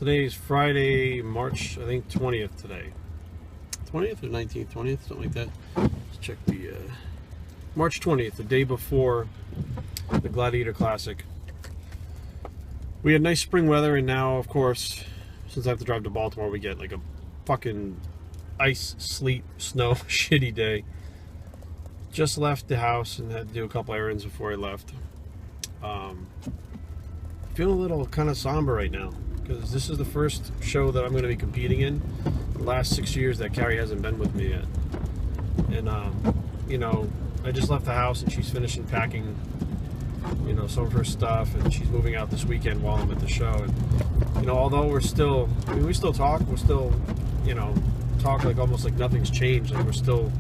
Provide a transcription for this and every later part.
Today is Friday, March, I think 20th today. 20th or 19th? 20th, something like that. Let's check the March 20th, the day before the Gladiator Classic. We had nice spring weather, and now, of course, since I have to drive to Baltimore, we get like a fucking ice, sleet, snow, shitty day. Just left the house and had to do a couple errands before I left. Feeling a little kind of somber right now, because this is the first show that I'm going to be competing in the last 6 years that Kari hasn't been with me yet. And, you know, I just left the house and she's finishing packing, you know, some of her stuff, and she's moving out this weekend while I'm at the show. And, you know, although we're still, I mean, we still talk, we're still, you know, talk like almost like nothing's changed. Like we're still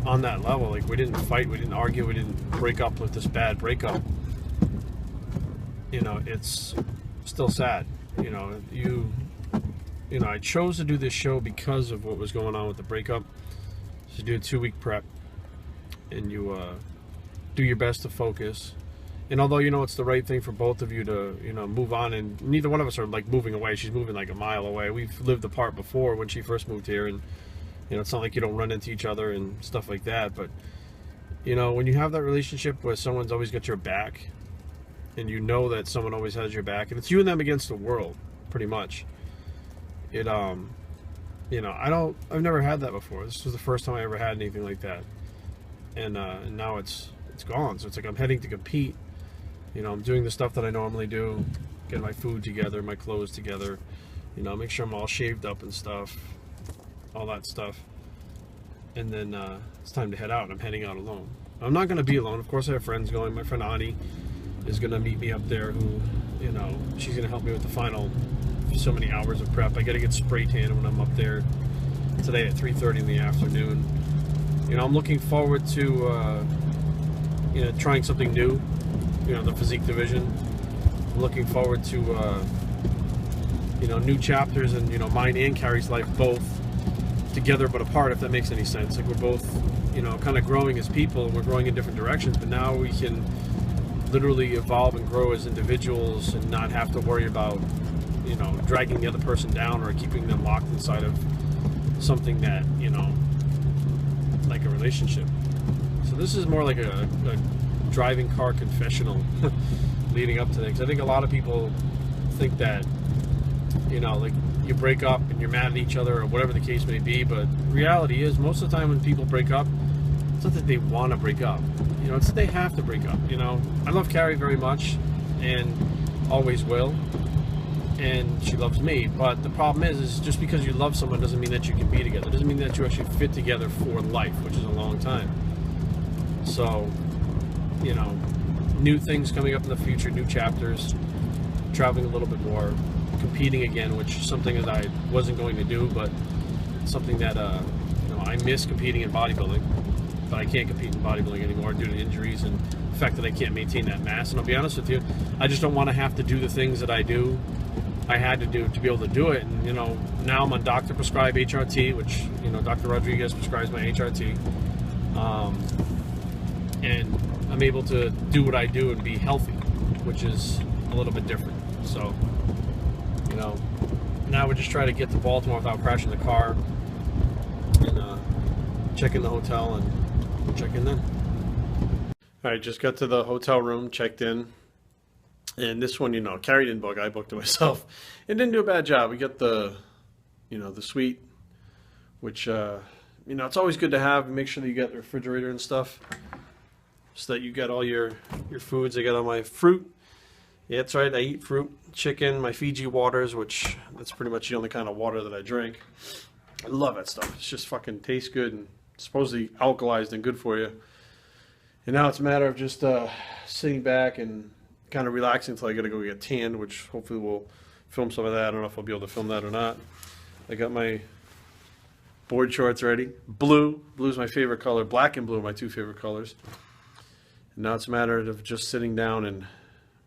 on that level. Like we didn't fight, we didn't argue, we didn't break up with this bad breakup. You know, it's still sad. You know, you know, I chose to do this show because of what was going on with the breakup. So do a 2-week prep, and you do your best to focus. And although, you know, it's the right thing for both of you to, you know, move on, and neither one of us are like moving away. She's moving like a mile away. We've lived apart before when she first moved here, and, you know, it's not like you don't run into each other and stuff like that. But, you know, when you have that relationship where someone's always got your back, and you know that someone always has your back, and it's you and them against the world, pretty much. It, you know, I've never had that before. This was the first time I ever had anything like that. And now it's gone. So it's like I'm heading to compete. You know, I'm doing the stuff that I normally do, getting my food together, my clothes together, you know, make sure I'm all shaved up and stuff, all that stuff. And then it's time to head out, and I'm heading out alone. I'm not going to be alone. Of course, I have friends going. My friend Ani is going to meet me up there, who, you know, she's going to help me with the final so many hours of prep. I got to get spray tan when I'm up there today at 3:30 in the afternoon. You know, I'm looking forward to, you know, trying something new, you know, the physique division. I'm looking forward to, you know, new chapters in, you know, mine and Kari's life, both together but apart, if that makes any sense. Like, we're both, you know, kind of growing as people, and we're growing in different directions, but now we can literally evolve and grow as individuals and not have to worry about, you know, dragging the other person down or keeping them locked inside of something that, you know, like a relationship. So this is more like a driving car confessional leading up to this. I think a lot of people think that, you know, like you break up and you're mad at each other or whatever the case may be, but reality is most of the time when people break up, it's not that they want to break up. You know, it's that they have to break up. You know, I love Kari very much and always will, and she loves me, but the problem is just because you love someone doesn't mean that you can be together. It doesn't mean that you actually fit together for life, which is a long time. So, you know, new things coming up in the future, new chapters, traveling a little bit more, competing again, which is something that I wasn't going to do, but something that, you know, I miss competing in bodybuilding, but I can't compete in bodybuilding anymore due to injuries and the fact that I can't maintain that mass. And I'll be honest with you, I just don't want to have to do the things that I had to do to be able to do it. And, you know, now I'm on doctor prescribed HRT, which, you know, Dr. Rodriguez prescribes my HRT. And I'm able to do what I do and be healthy, which is a little bit different. So, you know, now we just try to get to Baltimore without crashing the car, and check in the hotel and check in then. All right, just got to the hotel room, checked in. And this one, you know, Kari didn't book, I booked it myself. And didn't do a bad job. We got the, you know, the suite, which, you know, it's always good to have. Make sure that you got the refrigerator and stuff so that you got all your foods. I got all my fruit. Yeah, that's right, I eat fruit, chicken, my Fiji waters, which that's pretty much the only kind of water that I drink. I love that stuff. It's just fucking tastes good and supposedly alkalized and good for you. And now it's a matter of just sitting back and kind of relaxing until I got to go get tanned, which hopefully we'll film some of that. I don't know if I'll be able to film that or not. I got my board shorts ready. Blue. Blue's my favorite color. Black and blue are my two favorite colors. And now it's a matter of just sitting down and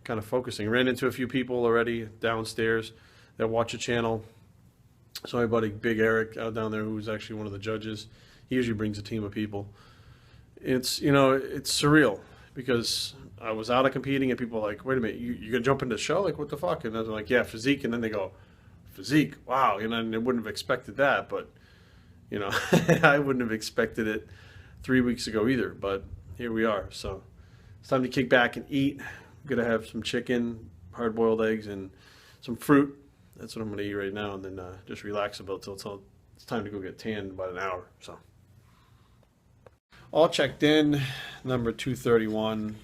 kind of focusing. Ran into a few people already downstairs that watch the channel. So my buddy Big Eric out down there, who's actually one of the judges, he usually brings a team of people. It's, you know, it's surreal because I was out of competing and people are like, wait a minute, you're going to jump into the show? Like, what the fuck? And I was like, yeah, physique. And then they go, physique. Wow, you know, I wouldn't have expected that, but you know, I wouldn't have expected it 3 weeks ago either. But here we are. So it's time to kick back and eat. I'm gonna have some chicken, hard-boiled eggs, and some fruit. That's what I'm gonna eat right now, and then just relax about till it's time to go get tanned in about an hour. So all checked in, number 231.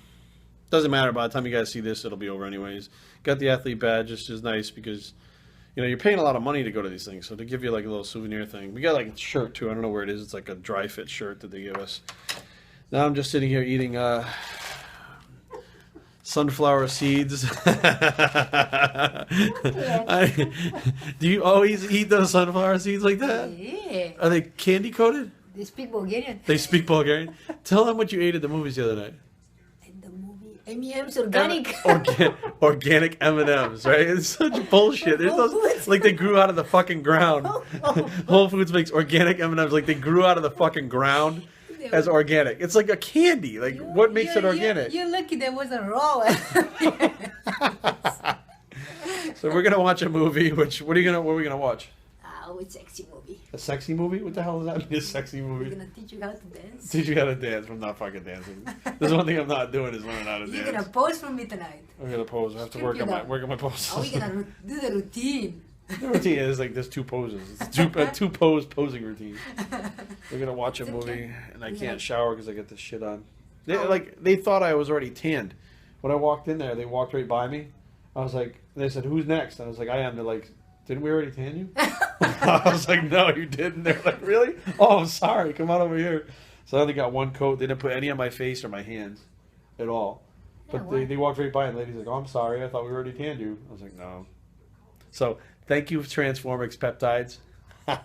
Doesn't matter, by the time you guys see this, it'll be over anyways. Got the athlete badge, which is nice because, you know, you're paying a lot of money to go to these things. So to give you like a little souvenir thing. We got like a shirt too. I don't know where it is. It's like a dry fit shirt that they give us. Now I'm just sitting here eating sunflower seeds. Do you always eat those sunflower seeds like that? Yeah. Are they candy coated? They speak Bulgarian. They speak Bulgarian? Tell them what you ate at the movies the other night. In the movie, M&M's organic. Organic M&Ms, right? It's such bullshit. There's those, like they grew out of the fucking ground. Whole Foods makes organic M&Ms like they grew out of the fucking ground as organic. It's like a candy. Like what makes it organic? You're lucky there wasn't raw. So we're gonna watch a movie. What are we gonna watch? It's a sexy movie. A sexy movie? What the hell does that mean? A sexy movie? We're gonna teach you how to dance. Teach you how to dance. I'm not fucking dancing. There's one thing I'm not doing is learning how to dance. You're gonna pose for me tonight. I'm gonna pose. I have to work on my poses. Are we gonna do the routine? The routine is like there's two poses. It's two posing routine. We're gonna watch a movie, and I can't shower because I got this shit on. They thought I was already tanned. When I walked in there, they walked right by me. I was like, they said, "Who's next?" And I was like, "I am." They're like, "Didn't we already tan you?" I was like, "No, you didn't." They're like, "Really? Oh, I'm sorry. Come on over here." So I only got one coat. They didn't put any on my face or my hands at all. But they walked right by, and the lady's like, "Oh, I'm sorry. I thought we already tanned you." I was like, "No." So thank you, Transformix Peptides. All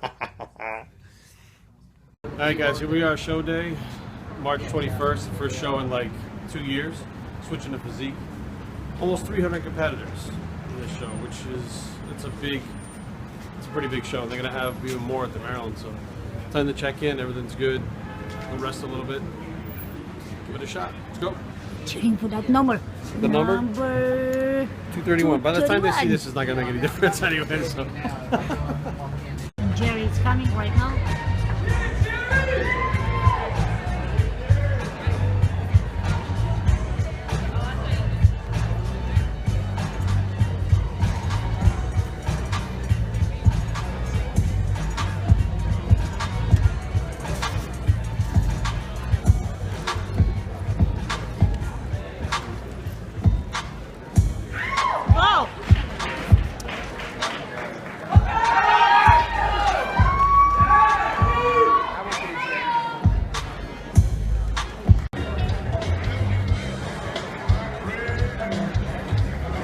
right, guys, here we are, show day, March 21st, the first show in like 2 years, switching to Physique. Almost 300 competitors in this show, which is, it's a pretty big show. They're going to have even more at the Maryland, so time to check in, everything's good. We'll rest a little bit, give it a shot. Let's go. Checking for that number. The number? 231. By the time they see this, it's not going to make any difference anyway, so. Jerry is coming right now.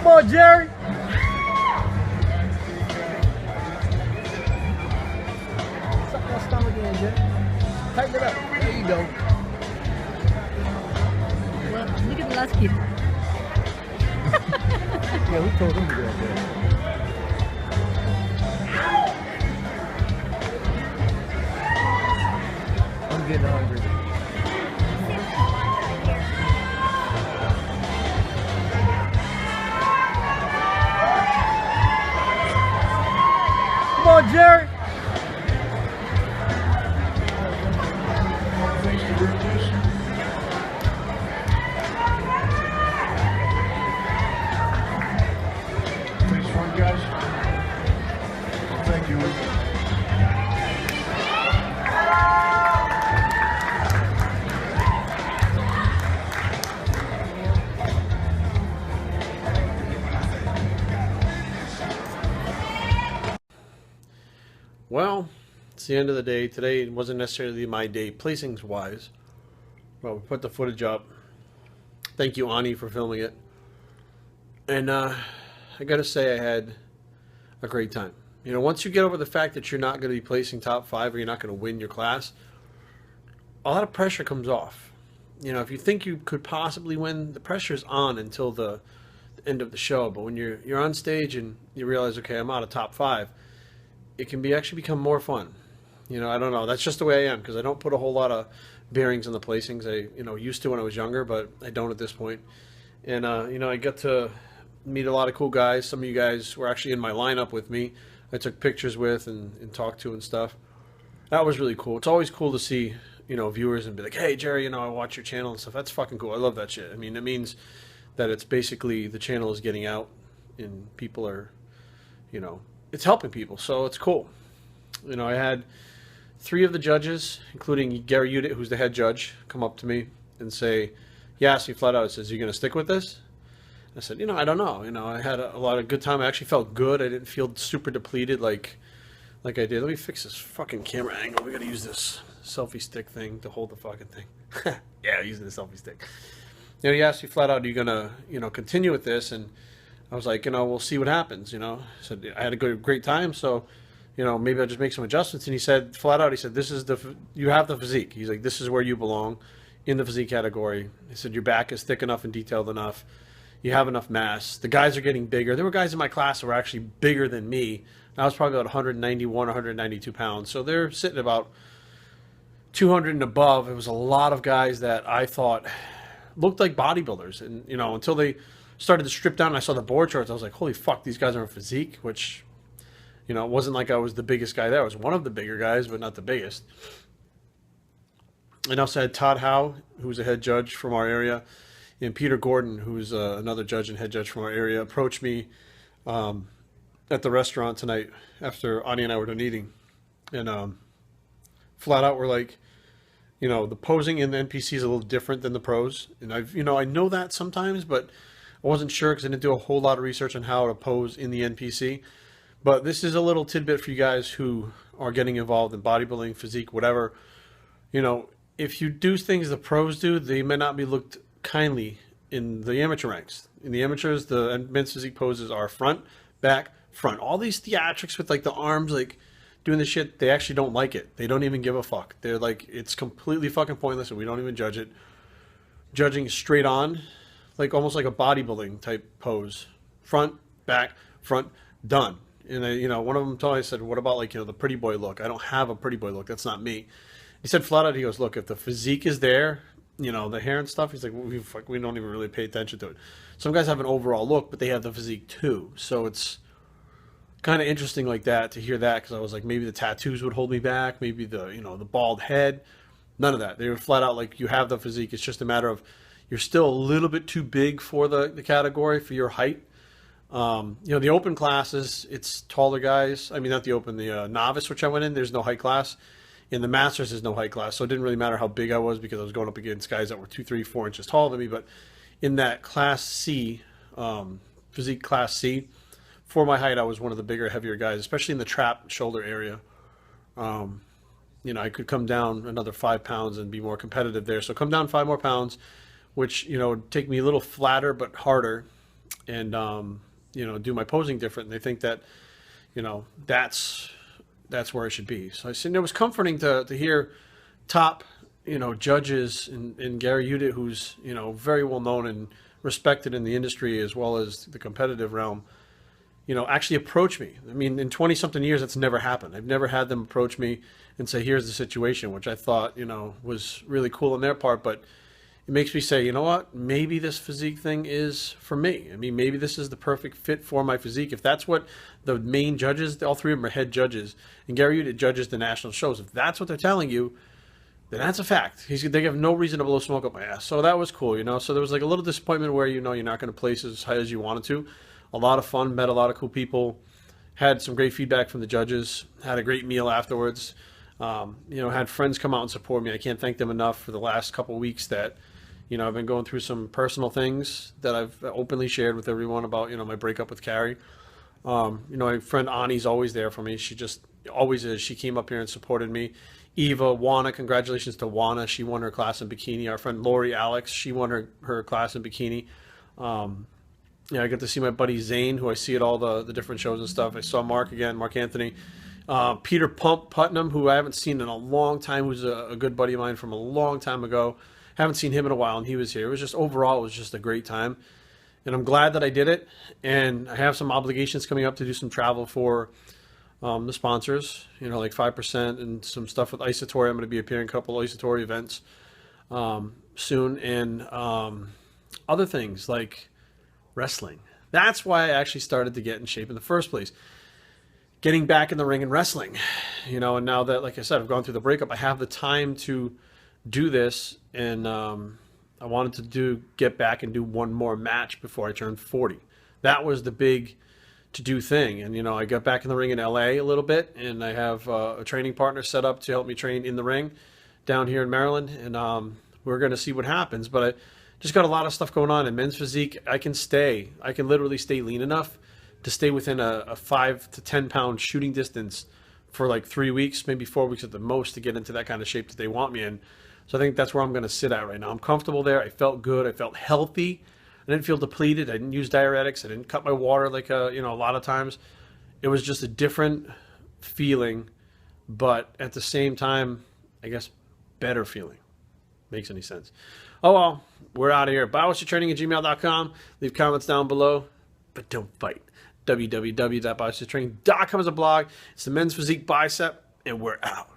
Come on, Jerry. Suck that stomach in, Jerry. Tighten it up. There you go. Well, look at the last kid. Yeah, who told him to go up there? I'm getting hungry. Come on, Jerry. Thanks for it, guys. Thank you. Well, it's the end of the day. Today it wasn't necessarily my day placings wise. Well, we put the footage up. Thank you, Ani, for filming it. And I gotta say I had a great time. You know, once you get over the fact that you're not going to be placing top 5 or you're not going to win your class, a lot of pressure comes off. You know, if you think you could possibly win, the pressure's on until the end of the show. But when you're on stage and you realize, okay, I'm out of top 5, it can actually become more fun. You know, I don't know. That's just the way I am because I don't put a whole lot of bearings on the placings. I, used to when I was younger, but I don't at this point. And, I got to meet a lot of cool guys. Some of you guys were actually in my lineup with me I took pictures with and talked to and stuff. That was really cool. It's always cool to see, you know, viewers and be like, hey, Jerry, you know, I watch your channel and stuff. That's fucking cool. I love that shit. I mean, it means that it's basically the channel is getting out and people are, you know, it's helping people. So it's cool. You know, I had 3 of the judges, including Gary Udit, who's the head judge, come up to me and say, he asked me flat out, he says, are you going to stick with this? I said, you know, I don't know. You know, I had a lot of good time. I actually felt good. I didn't feel super depleted like I did. Let me fix this fucking camera angle. We got to use this selfie stick thing to hold the fucking thing. Yeah, using the selfie stick. You know, he asked me flat out, are you going to, you know, continue with this? And I was like, you know, we'll see what happens, you know. I said, I had a great time, so, you know, maybe I'll just make some adjustments. And he said, flat out, he said, this is you have the physique. He's like, this is where you belong in the physique category. He said, your back is thick enough and detailed enough. You have enough mass. The guys are getting bigger. There were guys in my class that were actually bigger than me. I was probably about 191, 192 pounds. So they're sitting about 200 and above. It was a lot of guys that I thought looked like bodybuilders. And, you know, until they started to strip down and I saw the board charts, I was like, holy fuck, these guys are in physique, which, you know, it wasn't like I was the biggest guy there. I was one of the bigger guys, but not the biggest. And also had Todd Howe, who was a head judge from our area, and Peter Gordon, who's another judge and head judge from our area, approached me at the restaurant tonight after Ani and I were done eating. And flat out, we're like, you know, the posing in the NPC is a little different than the pros. And I know that sometimes, but I wasn't sure because I didn't do a whole lot of research on how to pose in the NPC. But this is a little tidbit for you guys who are getting involved in bodybuilding, physique, whatever. You know, if you do things the pros do, they may not be looked kindly in the amateur ranks. In the amateurs, the men's physique poses are front, back, front. All these theatrics with like the arms, like doing the shit, they actually don't like it. They don't even give a fuck. They're like, it's completely fucking pointless and we don't even judge it. Judging straight on, like almost like a bodybuilding type pose. Front, back, front, done. And you know, one of them told me, I said, what about like, you know, the pretty boy look? I don't have a pretty boy look. That's not me. He said flat out, he goes, look, if the physique is there, you know, the hair and stuff, he's like, we don't even really pay attention to it. Some guys have an overall look, but they have the physique too. So it's kind of interesting like that to hear that, because I was like, maybe the tattoos would hold me back, maybe the, you know, the bald head. None of that. They were flat out like, you have the physique. It's just a matter of you're still a little bit too big for the category for your height. You know, the open classes, it's taller guys. I mean, not the open, the novice, which I went in, there's no height class. In the Masters, there's no height class, so it didn't really matter how big I was because I was going up against guys that were 2, 3, 4 inches taller than me. But in that Class C, physique Class C, for my height, I was one of the bigger, heavier guys, especially in the trap shoulder area. You know, I could come down another 5 pounds and be more competitive there. So come down 5 more pounds, which, you know, would take me a little flatter but harder, and you know, do my posing different. And they think that, you know, that's where I should be. So I said, it was comforting to hear top, you know, judges and Gary Udit, who's, you know, very well known and respected in the industry as well as the competitive realm, you know, actually approach me. I mean, in 20 something years, that's never happened. I've never had them approach me and say, here's the situation, which I thought, you know, was really cool on their part. But it makes me say, you know what, maybe this physique thing is for me. I mean, maybe this is the perfect fit for my physique. If that's what the main judges, all 3 of them are head judges, and Gary Udit judges the national shows, if that's what they're telling you, then that's a fact. They have no reason to blow smoke up my ass. So that was cool, you know. So there was like a little disappointment where, you know, you're not going to place as high as you wanted to. A lot of fun, met a lot of cool people, had some great feedback from the judges, had a great meal afterwards. You know, had friends come out and support me. I can't thank them enough for the last couple of weeks that, you know, I've been going through some personal things that I've openly shared with everyone about, you know, my breakup with Kari. You know, my friend Ani's always there for me. She just always is. She came up here and supported me. Eva, Wana, congratulations to Wana. She won her class in bikini. Our friend Lori Alex, she won her class in bikini. Yeah, I got to see my buddy Zane, who I see at all the different shows and stuff. I saw Mark again, Mark Anthony. Peter Putnam, who I haven't seen in a long time, who's a good buddy of mine from a long time ago. Haven't seen him in a while, and he was here. It was just, overall, it was just a great time. And I'm glad that I did it. And I have some obligations coming up to do some travel for the sponsors, you know, like 5% and some stuff with Isotori. I'm going to be appearing in a couple of Isotori events soon. And other things like wrestling. That's why I actually started to get in shape in the first place. getting back in the ring and wrestling, you know. And now that, like I said, I've gone through the breakup, I have the time to do this, and I wanted to get back and do one more match before I turned 40. That was the big to-do thing. And, you know, I got back in the ring in LA a little bit, and I have a training partner set up to help me train in the ring down here in Maryland, and we're going to see what happens. But I just got a lot of stuff going on in men's physique. I can literally stay lean enough to stay within a 5 to 10 pound shooting distance for like 3 weeks, maybe 4 weeks at the most, to get into that kind of shape that they want me in. So I think that's where I'm going to sit at right now. I'm comfortable there. I felt good. I felt healthy. I didn't feel depleted. I didn't use diuretics. I didn't cut my water like a lot of times. It was just a different feeling, but at the same time, I guess, better feeling. Makes any sense? Oh well, we're out of here. biospheristraining@gmail.com. Leave comments down below, but don't fight. www.biospheristraining.com is a blog. It's the men's physique bicep, and we're out.